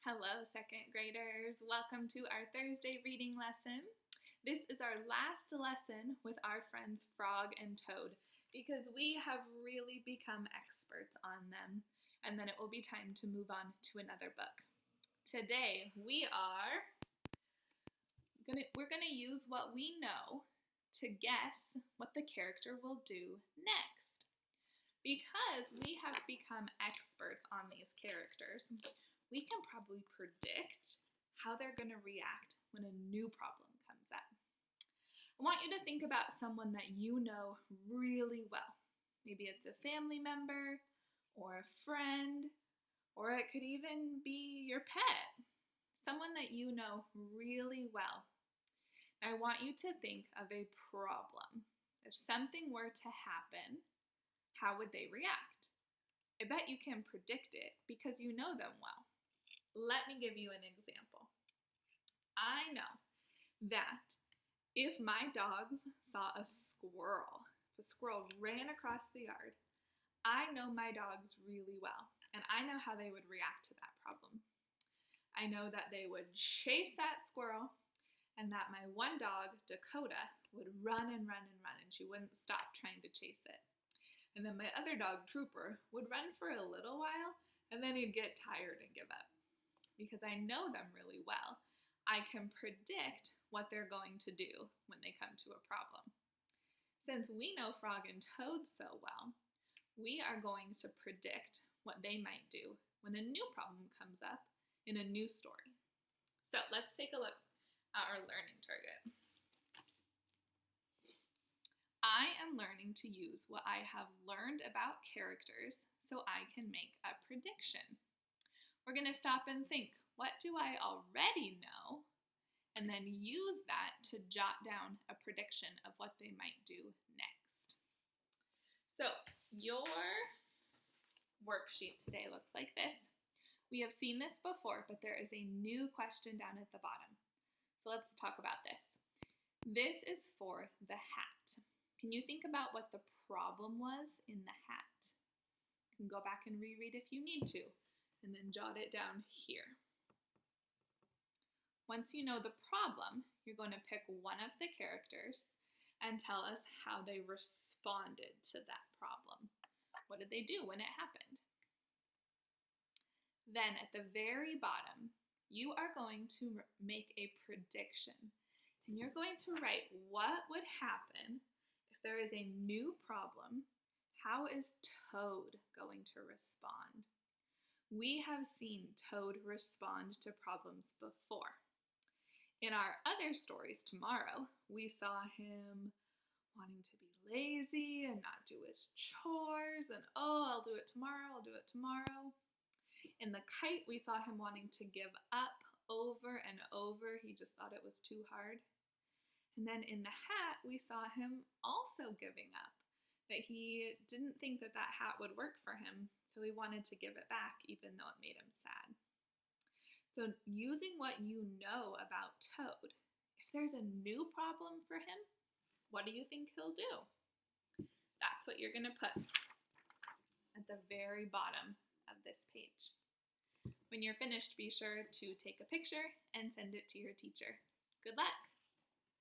Hello, second graders. Welcome to our Thursday reading lesson. This is our last lesson with our friends Frog and Toad because we have really become experts on them, and then it will be time to move on to another book. Today we're gonna use what we know to guess what the character will do next. Because we have become experts on these characters, we can probably predict how they're going to react when a new problem comes up. I want you to think about someone that you know really well. Maybe it's a family member or a friend, or it could even be your pet, someone that you know really well. I want you to think of a problem. If something were to happen, how would they react? I bet you can predict it because you know them well. Let me give you an example. I know that if my dogs saw a squirrel, if a squirrel ran across the yard, I know my dogs really well, and I know how they would react to that problem. I know that they would chase that squirrel, and that my one dog, Dakota, would run and run and run, and she wouldn't stop trying to chase it. And then my other dog, Trooper, would run for a little while, and then he'd get tired and give up. Because I know them really well, I can predict what they're going to do when they come to a problem. Since we know Frog and Toad so well, we are going to predict what they might do when a new problem comes up in a new story. So let's take a look at our learning target. I am learning to use what I have learned about characters so I can make a prediction. We're going to stop and think, what do I already know? And then use that to jot down a prediction of what they might do next. So your worksheet today looks like this. We have seen this before, but there is a new question down at the bottom. So let's talk about this. This is for the hat. Can you think about what the problem was in the hat? You can go back and reread if you need to, and then jot it down here. Once you know the problem, you're going to pick one of the characters and tell us how they responded to that problem. What did they do when it happened? Then at the very bottom, you are going to make a prediction, and you're going to write what would happen if there is a new problem. How is Toad going to respond? We have seen Toad respond to problems before. In our other stories tomorrow, we saw him wanting to be lazy and not do his chores and, I'll do it tomorrow. In the kite, we saw him wanting to give up over and over. He just thought it was too hard. And then in the hat, we saw him also giving up, that he didn't think that hat would work for him. So he wanted to give it back even though it made him sad. So using what you know about Toad, if there's a new problem for him, what do you think he'll do? That's what you're going to put at the very bottom of this page. When you're finished, be sure to take a picture and send it to your teacher. Good luck!